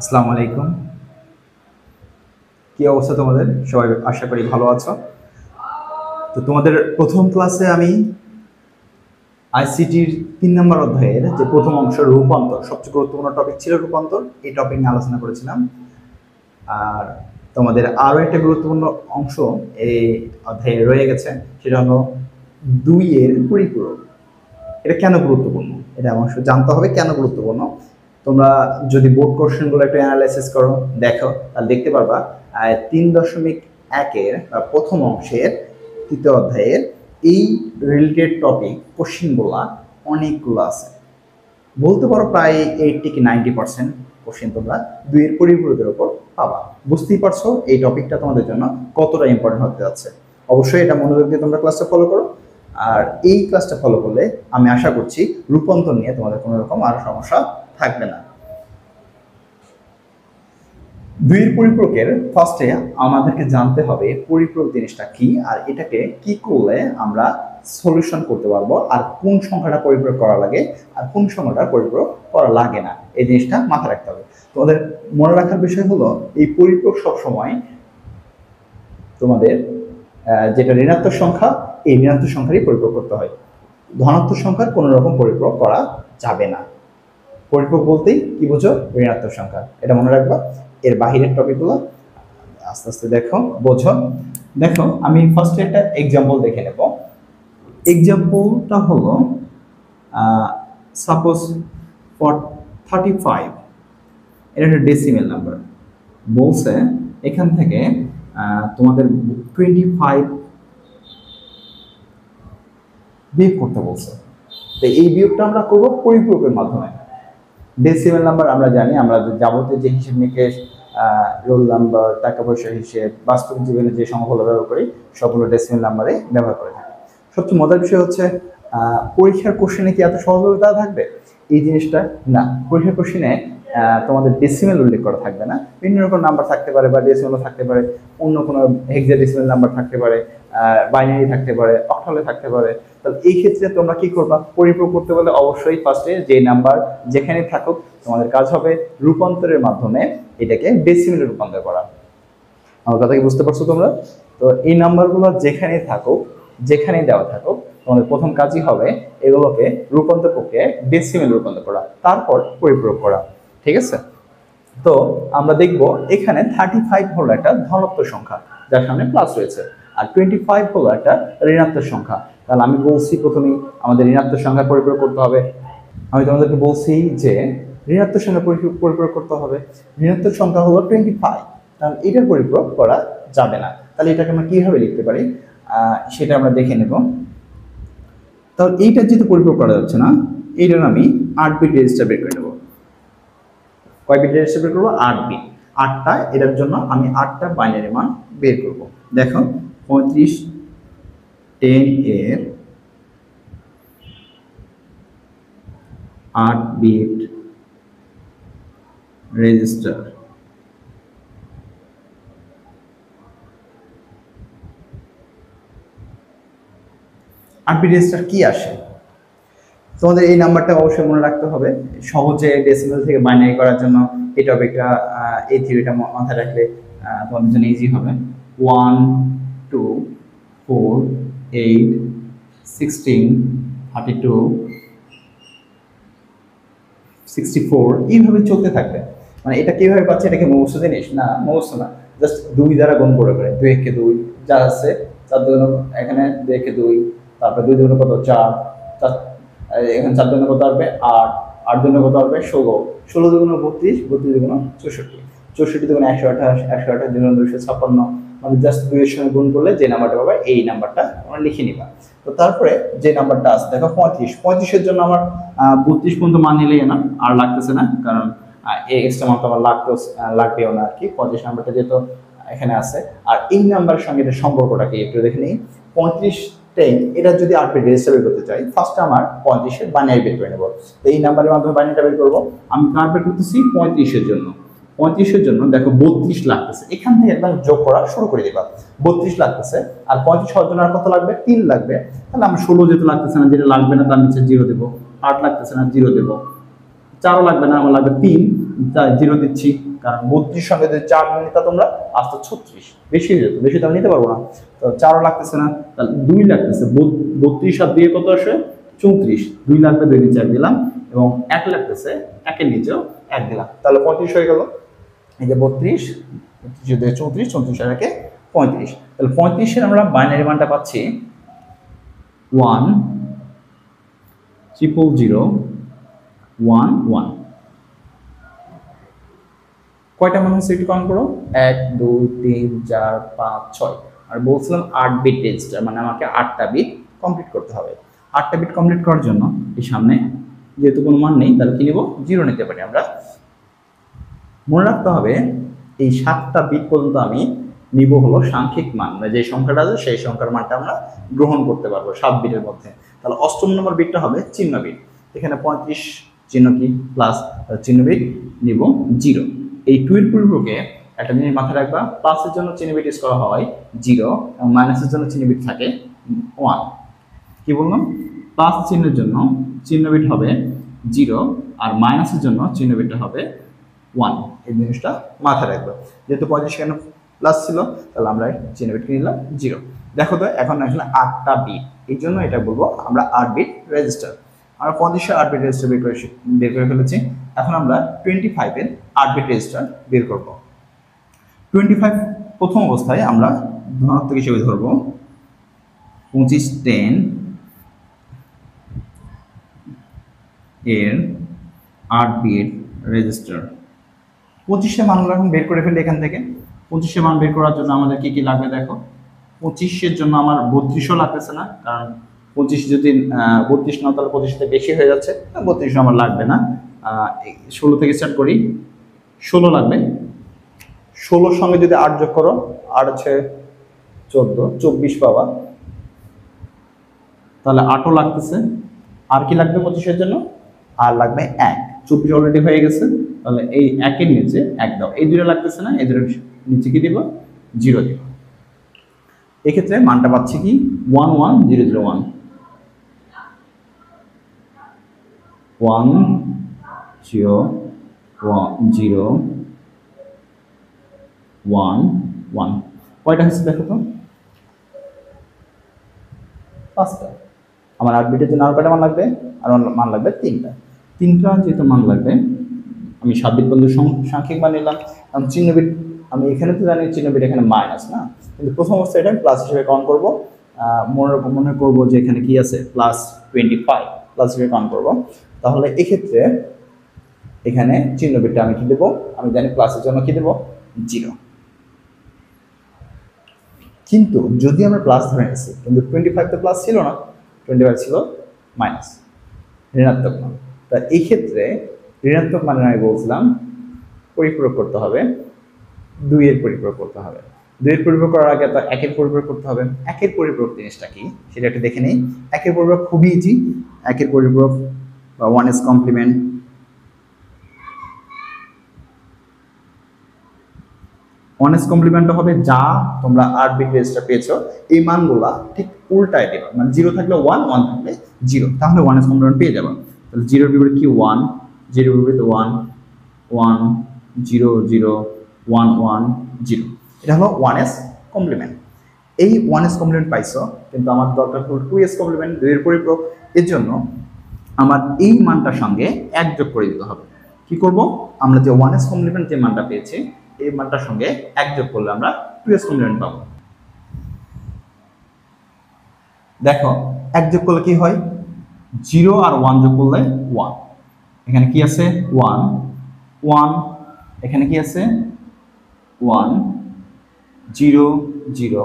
আসসালামু আলাইকুম। কি অবস্থা তোমাদের? সবাই আশা করি ভালো আছো। তো তোমাদের প্রথম ক্লাসে আমি আইসিটির 3 নম্বর অধ্যায়ের যে প্রথম অংশ রূপান্তর, সবচেয়ে গুরুত্বপূর্ণ টপিক ছিল রূপান্তর, এই টপিক নিয়ে আলোচনা করেছিলাম। আর তোমাদের আরও একটা গুরুত্বপূর্ণ অংশ এই অধ্যায়ে রয়ে গেছে, সেটা হলো 2-এর পরিপূরক। এটা কেন গুরুত্বপূর্ণ, এটা অবশ্য জানতে হবে কেন গুরুত্বপূর্ণ। তোমরা যদি বোর্ড কোশ্চেনগুলো একটু অ্যানালাইসিস করো, দেখো, তাহলে দেখতে পারবা 3.1-এর বা প্রথম অংশের 3য় অধ্যায়ের এই রিলেটেড টপিক কোশ্চেনগুলো অনেকগুলো আছে। বলতে পারো প্রায় 80 কি 90% কোশ্চেন তোমরা 2-এর পরিপূরকের উপর পাবা। বুঝতেই পারছো এই টপিকটা তোমাদের জন্য কতটা ইম্পর্টেন্ট হতে যাচ্ছে। অবশ্যই এটা মনোযোগ দিয়ে তোমরা ক্লাসটা ফলো করো। আর এই ক্লাসটা ফলো করলে আমি আশা করছি রূপান্তর নিয়ে তোমাদের কোনো রকম আর সমস্যা থাকবে না। 2-এর পরিপূরকের ফার্স্টে আমাদেরকে জানতে হবে পরিপূরক জিনিসটা কি, আর এটাকে কি করলে আমরা সলিউশন করতে পারবো, আর কোন সংখ্যাটা পরিপূরক করা লাগে আর কোন সংখ্যাটা পরিপূরক করা লাগে না, এই জিনিসটা মাথায় রাখতে হবে। তোমাদের মনে রাখার বিষয় হলো এই পরিপূরক সবসময় তোমাদের যেটা ঋণাত্মক সংখ্যা, এই ঋণাত্মক সংখ্যারই পরিপূরক করতে হয়। ধনাত্মক সংখ্যার কোনো রকম পরিপূরক করা যাবে না। পরিপূরক বলতেই কি বোঝো? ঋণাত্মক সংখ্যা, এটা মনে রাখবা। এর বাহিরের টপিকগুলো আস্তে আস্তে দেখো, বোঝো। দেখো, আমি ফার্স্টে একটা এক্সাম্পল দেখে নেব। এক্সাম্পলটা হলো সাপোজ ফর 35, এটা একটা ডেসিমেল নাম্বার। বলছে এখান থেকে তোমাদের 25 বিয়োগ করতে বলছে। তো এই বিয়োগটা আমরা করব পরিপূরকের মাধ্যমে। ডেসিমেল নাম্বার আমরা জানি, আমরা যাবতীয় যে হিসেব নিকেশ, রোল নাম্বার, টাকা পয়সার হিসেব, বাস্তব জীবনে যে সংখ্যাগুলো ব্যবহার করি সবগুলো ডেসিমেল নাম্বারে ব্যবহার করে থাকি। সবচেয়ে মজার বিষয় হচ্ছে পরীক্ষার কোশ্চেনে কি এত সহজভাবে তা থাকবে? এই জিনিসটা না। পরীক্ষার কোশ্চেনে তোমাদের ডেসিমেল উল্লেখ করা থাকবে না, বিভিন্ন রকম নাম্বার থাকতে পারে, বা ডেসিমেলও থাকতে পারে, অন্য কোনো হেক্সাডেসিমেল নাম্বার থাকতে পারে, বাইনারি থাকতে পারে, অক্টালে থাকতে পারে। তাহলে এই ক্ষেত্রে তোমরা কি করবা? পরিপূরক করতে বলে অবশ্যই ফার্স্টে যে নাম্বার যেখানে থাকুক তোমাদের কাজ হবে রূপান্তরের মাধ্যমে এটাকে ডেসিমেলে রূপান্তর করা। আমার কথা কি বুঝতে পারছো তোমরা? তো এই নাম্বারগুলো যেখানেই থাকুক, যেখানেই দেওয়া থাকুক, তোমাদের প্রথম কাজই হবে এগুলোকে রূপান্তর প্রক্রিয়ায় ডেসিমেল রূপান্তর করা, তারপর পরিপূরক করা। ঠিক আছে? তো আমরা দেখব এখানে 35 হলো একটা ধনাত্মক সংখ্যা যার সামনে প্লাস রয়েছে, আর 25 হলো একটা ঋণাত্মক সংখ্যা। তাহলে আমি বলছি প্রথমেই আমাদের ঋণাত্মক সংখ্যা পরিপূরক করতে হবে। আমি তোমাদেরকে বলছি যে ঋণাত্মক সংখ্যা পরিপূরক করতে হবে। ঋণাত্মক সংখ্যা হলো 25, তাহলে এটার পরিপূরক করা যাবে না। তাহলে এটাকে আমরা কিভাবে লিখতে পারি সেটা আমরা দেখে নেব। তাহলে এইটার যেহেতু পরিপূরক করা যাচ্ছে না, এইটার আমি 8 বিট রেজিস্টার বের করে নেব। কয় বিট রেজিস্টার বের করবো? 8 বিট। 8টা, এটার জন্য আমি 8টা বাইনারি মান বের করব। দেখো 3510 এর 8 বিট রেজিস্টার। রেজিস্টার কি আসে? তোমাদের এই নাম্বারটা অবশ্যই মনে রাখতে হবে। সহজে ডেসিমেল থেকে বাইনারি করার জন্য এই টপিকটা, এই থিওরিটা মাথায় রাখলে তোমাদের জন্য ইজি হবে। 1 2 4 8 16 32 64 এইভাবে চলতে থাকবে। মানে এটা কিভাবে পাচ্ছে? এটাকে মুখস্থ জিনিস না, মুখস্থ না, জাস্ট 2 দ্বারা গুণ করে করে 2 একে 2 যা আছে 4 দুগুণ, এখানে 2 একে 2, তারপর 2 দুগুণ কত 4, এখানে 4 দুগুণ কত আসবে 8, 8 দুগুণ কত আসবে 16, 16 দুগুণ 32, 32 দুগুণ 64, 64 দুগুণ 128, 128 দুগুণ 256। মানে জাস্ট 2 এর সঙ্গে গুণ করলে যে নাম্বারটা পাবে এই নাম্বারটা আমরা লিখে নিবা। তো তারপরে যে নাম্বারটা আছে দেখো 35 এর জন্য আমার 32 পর্যন্ত মান নিলেই না, আর লাগতেছে না, কারণ এক্সট্রা মান তো আমার লাগবেও না আর কি। 35 নাম্বারটা যেহেতু এখানে আছে, আর এই নাম্বারের সঙ্গে এটা সম্পর্কটা কি একটু দেখে নিই। 35 এটা যদি 8 বিট রেজিস্টার বের করতে চাই, ফার্স্টে আমার 35 এর বাইনারি বের করে নেব। তো এই নাম্বারের মাধ্যমে বাইনারিটা বের করব। আমি কার বের করতেছি? 35 এর জন্য। 35 এর জন্য দেখো 32 লাগতেছে, এখান থেকে একদম যোগ করা শুরু করে দিবা। 32 লাগতেছে, আর 35 হওয়ার জন্য আর কত লাগবে? 3 লাগবে। তাহলে আমরা 16 যেহেতু লাগতেছে না, যেটা লাগবে না তার নিচে 0 দেবো। 8 লাগতেছে না, 0 দেবো। 4ও লাগবে না, আমার লাগবে 3, তাই 0 দিচ্ছি। কারণ 32 সঙ্গে যদি 4 নিতে তোমরা আসতো 36, বেশি হয়ে যেত, বেশি তো আমি নিতে পারবো না। তো 4ও লাগতেছে না, তাহলে 2 লাগতেছে। 32 আর 2 কত আসে? 34। 2 লাগবে, 2 নিচে 1 দিলাম, এবং 1 লাগতেছে, 1 এর নিচেও 1 দিলাম, তাহলে 35 হয়ে গেল। এই যে 32, 34, 34 আর 1 35। তাহলে 35 এর আমরা বাইনারি মানটা পাচ্ছি 1 0 0 1 1। কয়টা মান হচ্ছে একটু কাউন্ট করো, 1 2 3 4 5 6। আর বলছিলাম 8 বিট রেজিস্টার, মানে আমাকে 8টা বিট কমপ্লিট করতে হবে। 8টা বিট কমপ্লিট করার জন্য এই সামনে যেহেতু কোনো মান নেই, তাহলে কি নিব? 0 নিতে পারি আমরা। মনে রাখতে হবে এই 7টা বিট পর্যন্ত আমি নিব হলো সাংখ্যিক মান, মানে যে সংখ্যাটা আছে সেই সংখ্যার মানটা আমরা গ্রহণ করতে পারবো 7 বিটের মধ্যে। তাহলে অষ্টম নম্বর বিটটা হবে চিহ্ন বিট। এখানে 35 চিহ্ন কি প্লাস, চিহ্ন বিট নিব 0। এই 2 এর পরিবর্তে একটা জিনিস মাথায় রাখবা, প্লাসের জন্য চিহ্ন বিট ইউজ করা হয় 0 এবং মাইনাসের জন্য চিহ্ন বিট থাকে 1। কি বললাম? প্লাস চিহ্নের জন্য চিহ্ন বিট হবে 0 আর মাইনাসের জন্য চিহ্ন বিটটা হবে 1। এই জিনিসটা মাথায় রাখবো। যেহেতু 35 কেন প্লাস ছিল, তাহলে আমরা চিহ্ন বিট নিলাম 0। দেখো তো এখন আসলে 8টা বিট, এই জন্য এটা বলবো আমরা 8 বিট রেজিস্টার। আমরা 35 এর 8 বিট রেজিস্টার বের করে ফেলেছি। এখন আমরা 25 এর 8 বিট রেজিস্টার বের করব। 25 প্রথম অবস্থায় আমরা ধনাত্মক হিসেবে ধরবো। 25 10 এর 8 বিট রেজিস্টার। 25 এর মানগুলো এখন বের করে ফেলি এখান থেকে। 25 এর মান বের করার জন্য আমাদের কি কি লাগবে দেখো। 25 এর জন্য আমার 32ও লাগতেছে না, কারণ 25 যদি 32 না, তাহলে 25 থেকে বেশি হয়ে যাচ্ছে, 32 আমার লাগবে না। 16 থেকে স্টার্ট করি, 16 লাগবে। 16 সঙ্গে যদি 8 যোগ করো, 8 হচ্ছে 14, 24 পাবা, তাহলে 8ও লাগতেছে। আর কি লাগবে 25 এর জন্য? আর লাগবে 1। 24 অলরেডি হয়ে গেছে, তাহলে এই 1 এর নিচে 1 দাও। এই দুটো লাগতেছে না, এই দুটোর নিচে কি দিব? 0 দিব। এক্ষেত্রে মানটা পাচ্ছি কি 11001 10111। কয়টা হচ্ছে দেখো তো? 5টা। আমার 8 বিটের জন্য আর কয়টা মান লাগবে? আর মান লাগবে 3টা। 3টা যেহেতু মান লাগবে, আমি 7 বিট পর্যন্ত সাংখ্যিক মান নিলাম। কারণ চিহ্ন বিট আমি এখানে তো জানি চিহ্ন বিট এখানে মাইনাস না, কিন্তু প্রথম অবস্থায় এটা প্লাস হিসেবে কাউন্ট করব। মনে করবো যে এখানে কি আছে প্লাস 25, প্লাস হিসেবে কাউন্ট করব। তাহলে এক্ষেত্রে এখানে চিহ্ন বিটটা আমি কি দেবো? আমি জানি প্লাসের জন্য কি দেবো? 0। কিন্তু যদি আমরা প্লাস ধরে নিচ্ছি, কিন্তু 25 তো প্লাস ছিল না, 25 ছিল মাইনাস, ঋণাত্মক মান। তা এই ক্ষেত্রে ঋণাত্মক মানে আমি বলছিলাম পরিপূরক করতে হবে, 2 এর পরিপূরক করতে হবে। 2 এর পরিপূরক করার আগে তো 1 এর পরিপূরক করতে হবে। 1 এর পরিপূরক জিনিসটা কি সেটা একটু দেখে নিই। 1 এর পরিপূরক খুবই ইজি। 1 এর পরিপূরক বা 1s কমপ্লিমেন্ট, 1s কমপ্লিমেন্ট হবে যা তোমরা 8 বিট রেজিস্টার পেয়েছো এই মানগুলা ঠিক উল্টায় দেবা, মানে 0 থাকলে 1, 1 থাকলে 0, তাহলে 1s কমপ্লিমেন্ট পেয়ে যাবে। তাহলে 0 এর বিপরীত কি 1, 0 এর বিপরীত 1, 1 0 0 1 1 0। এটা হলো 1s কমপ্লিমেন্ট। এই 1s কমপ্লিমেন্ট পাইছো, কিন্তু আমার দরকার হলো 2s কমপ্লিমেন্ট, 2 এর পরিপূরক। এর জন্য আমার এই মানটার সঙ্গে 1 যোগ করে দিতে হবে। কি করব? আমরা যে 1s কমপ্লিমেন্ট যে মানটা পেয়েছি এই মানটার সঙ্গে 1 যোগ করলে আমরা 2s কমপ্লিমেন্ট পাবো। দেখো 1 যোগ করলে কি হয়? 0 আর 1 যোগ করলে 1। এখানে কি আছে? 1 1। এখানে কি আছে? 1 0 0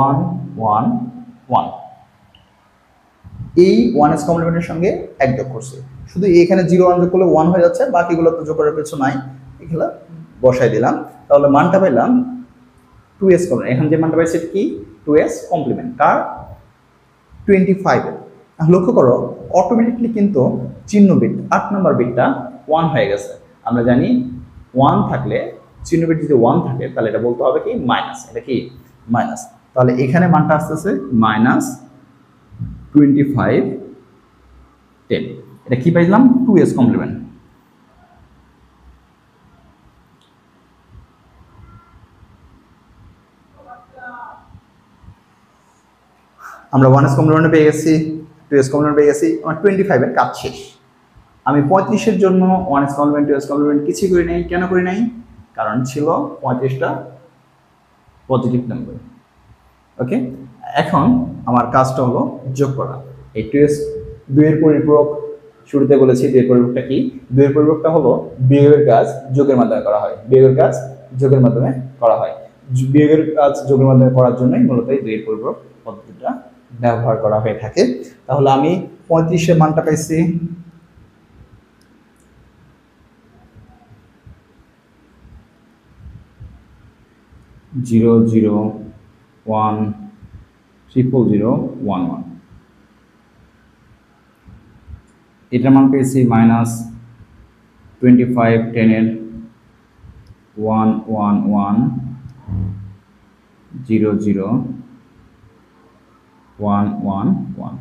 1 1 1। এই 1s কমপ্লিমেন্টের সঙ্গে 1 যোগ করছে। শুধু এখানে 0 1 যোগ করলে 1 হয়ে যাচ্ছে, বাকিগুলো তো যোগ করার কিছু নাই, এগুলো বসাই দিলাম। তাহলে মানটা পাইলাম 2s কমপ্লিমেন্ট। এখন যে মানটা পাইছে কি 2s কমপ্লিমেন্ট কার? 25 এর। লক্ষ্য করো অটোমেটিকলি কিন্তু চিহ্ন বিট 8 নম্বর বিটটা 1 হয়ে গেছে। আমরা জানি 1 থাকলে চিহ্ন বিট যদি 1 থাকে তাহলে এটা বলতে হবে কি মাইনাস। এটা কি মাইনাস। তাহলে এখানে মানটা আসতেছে -25 10। এটা কি পাইলাম? 2s complement. আমরা 1s কমপ্লিমেন্ট পেয়ে গেছি, 2s কমপ্লিমেন্ট পেয়ে গেছি, আমার 25 এর কাজ শেষ। আমি 35 এর জন্য 1s কমপ্লিমেন্ট 2s কমপ্লিমেন্ট কিছুই করি নাই। কেন করি নাই? কারণ ছিল 35টা পজিটিভ নাম্বার। ওকে, এখন আমার কাজটা হলো যোগ করা। এই 2s 2 এর পরিপূরক শুরুতে বলেছি 2 এর পরিপূরকটা কি? 2 এর পরিপূরকটা হলো বিয়োগের কাজ যোগের মাধ্যমে করা হয়। বিয়োগের কাজ যোগের মাধ্যমে করা হয়। বিয়োগের কাজ যোগের মাধ্যমে করার জন্যই মূলত এই 2 এর পরিপূরক পদ্ধতিটা ব্যবহার করা হয়ে থাকে। তাহলে আমি 35 এর মানটা পাইছি 0010011। এটার মান পেয়েছি -25 10 এর 1110011।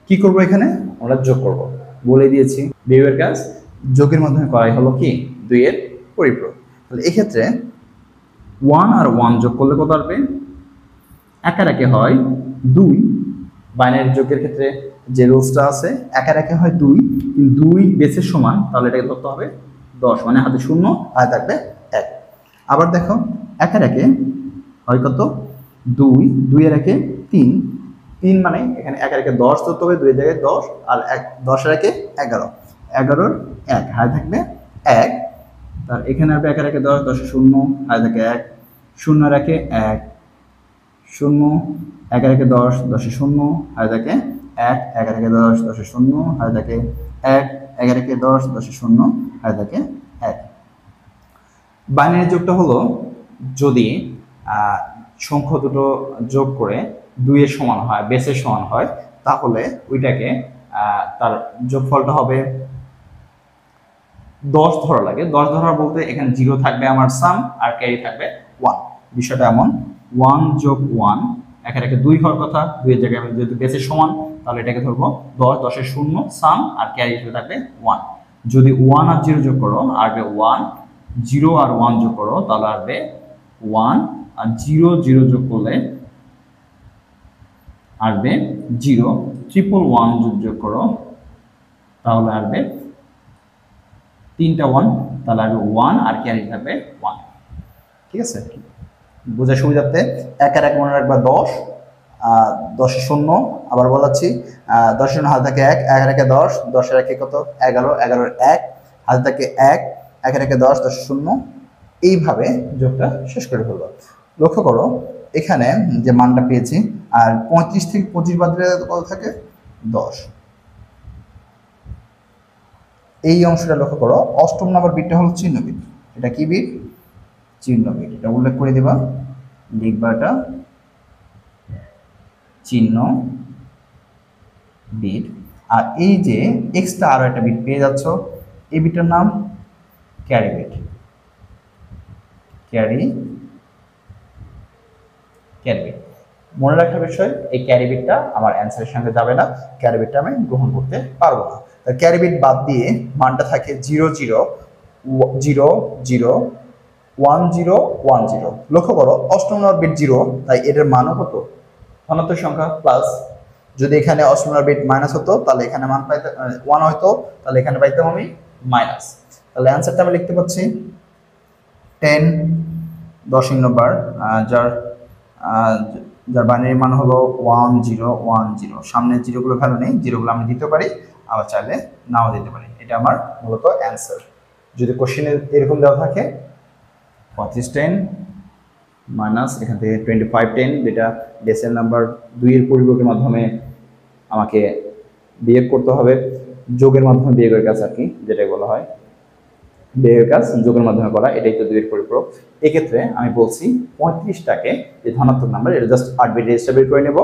কি করব এখানে? আমরা যোগ করব। বলে দিয়েছি বিয়োগের কাজ যোগের মাধ্যমে করাই হলো কি 2 এর পরিপূরক। তাহলে এই ক্ষেত্রে 1 আর 1 যোগ করলে কত আসবে? একের একে হয় 2। বাইনারি যোগের ক্ষেত্রে যে রুলসটা আছে, একের একে হয় 2, কিন্তু 2 বেসের সমান, তাহলে এটাকে ধরতে হবে 10, মানে হাতে 0 আর থাকবে 1। আবার দেখো একের একে হয় কত? 2, 2 এর একে 3, 3 মানে এখানে একের একে 10 ধরতে হবে, 2 এর জায়গায় 10 আর 10 এর একে 11, 11 এর 1 হাতে থাকবে 1। তার এখানে আসবে একের একে 10, 10 এ 0 হাতে থাকে 1, 0 এর একে 1, 0 একের একে 10, 10 এ 0 হাতে থাকে 1, একের একে 10, 10 এ 0 হাতে থাকে 1, একের একে 10, 10 এ 0 হাতে থাকে 1। বাইনারি যোগটা হলো যদি সংখ্যা দুটো যোগ করে 2 এর সমান হয়, বেসের সমান হয়, তাহলে ওইটাকে তার যোগফলটা হবে 10 ধরা লাগে। 10 ধরা বলতে এখানে 0 থাকবে আমার সাম আর ক্যারি থাকবে 1। বিষয়টা এমন 1 যোগ 1 একের একে 2 হওয়ার কথা, 2 এর জায়গায় আমি যেহেতু বেসের সমান, তাহলে এটাকে ধরবো 10, 10 এর 0 সাম আর ক্যারি হিসেবে থাকবে 1। যদি 1 আর 0 যোগ করো আসবে 1, 0 আর 1 যোগ করো তাহলে আসবে 1, আর 0 0 যোগ করলে আসবে 0, 111 যোগ করো তাহলে আসবে 3টা 1, তাহলে আসবে 1 আর ক্যারি থাকবে 1। ঠিক আছে, বোঝার সুবিধার্থে একের এক মনে রাখবা 10, 10 এ 0 আবার বলাচ্ছি, 10 এর 0 হাতে থাকে 1, একের একে 10, 10 এর একে কত? 11, 11 এর 1 হাতে থাকে 1, একের একে 10, 10 এ 0। এইভাবে যোগটা শেষ করে ফেলবো। লক্ষ্য করো এখানে যে মানটা পেয়েছি, আর 35 থেকে 25 বাদ দিলে কত থাকে? 10। এই অংশটা লক্ষ্য করো, অষ্টম নম্বর বিটটা হলো চিহ্ন বিট। এটা কি বিট? চিহ্ন বিট। এটা উল্লেখ করে দিবা, লিখবা এটা চিহ্ন বিট। আর এই যে এক্সট্রা আরো একটা বিট পেয়ে যাচ্ছ, এই বিটটার নাম ক্যারি বিট। ক্যারি বিট মনে রাখার বিষয়, এই ক্যারি বিটটা আমার অ্যান্সারের সঙ্গে যাবে না, ক্যারি বিটটা আমি গ্রহণ করতে পারবো না। ক্যারি বিট বাদ দিয়ে মানটা থাকে 0 0 0 0 1 0 1 0। লক্ষ্য করো অষ্টম নম্বর বিট 0, তাই এটার মানও কত? ধনাত্মক সংখ্যা প্লাস। যদি এখানে অষ্টম নম্বর বিট মাইনাস হতো তাহলে এখানে মান পাইতে 1 হতো, তাহলে এখানে পাইতাম আমি মাইনাস। তাহলে অ্যান্সারটা আমি লিখতে পাচ্ছি 10 10 নম্বর, যার বাইনারি মান হলো 1 0 1 0। সামনে জিরোগুলো ভ্যালু নেই, জিরোগুলো আমি দিতে পারি, আবার চাইলে নাও দিতে পারি। এটা আমার মূলত অ্যান্সার। যদি কোশ্চেনে এরকম দেওয়া থাকে 35 10 মাইনাস এখান থেকে 25 10, যেটা ডেসিমাল নাম্বার 2 এর পরিবর্তের মাধ্যমে আমাকে বিয়োগ করতে হবে, যোগের মাধ্যমে বিয়োগের কাজ আর কি, যেটা বলা হয় বিয়োগের কাজ যোগের মাধ্যমে করা, এটাই তো 2 এর পরিপূরক। এক্ষেত্রে আমি বলছি 35টাকে যে ধনাত্মক নাম্বার, এটা জাস্ট 8 বিট রেজিস্টার বের করে নেব,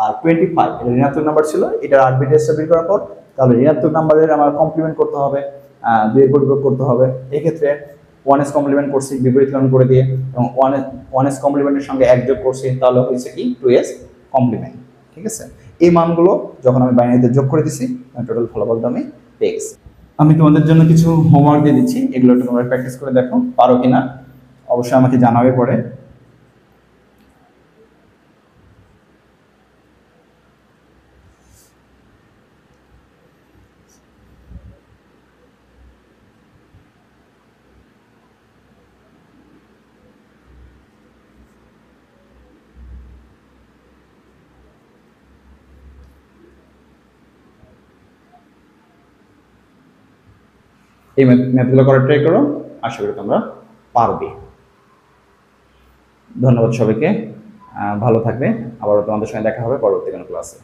আর 25 এটা ঋণাত্মক নাম্বার ছিল, এটা 8 বিট রেজিস্টার বের করার পর তাহলে ঋণাত্মক নাম্বারের আমার কমপ্লিমেন্ট করতে হবে, 2 এর পরিপূরক করতে হবে। এক্ষেত্রে 1s কমপ্লিমেন্ট করছি বিপরীতকরণ করে দিয়ে, এবং 1s কমপ্লিমেন্টের সঙ্গে 1 যোগ করছি, তাহলে হয়েছে কি 2s কমপ্লিমেন্ট। ঠিক আছে, এই মানগুলো যখন আমি বাইনারিতে যোগ করে দিছি, টোটাল ফলাফলটা আমি পেয়ে গেছি। আমি তোমাদের জন্য কিছু হোমওয়ার্ক দিয়ে দিচ্ছি, এগুলো তোমরা প্র্যাকটিস করে দেখো পারো কিনা, অবশ্যই আমাকে জানাবে পরে। এই ম্যাথগুলো করার ট্রাই করো, আশা করি তোমরা পারবে। ধন্যবাদ সবাইকে, ভালো থাকবে। আবারও তোমাদের সঙ্গে দেখা হবে পরবর্তী কোনো ক্লাসে।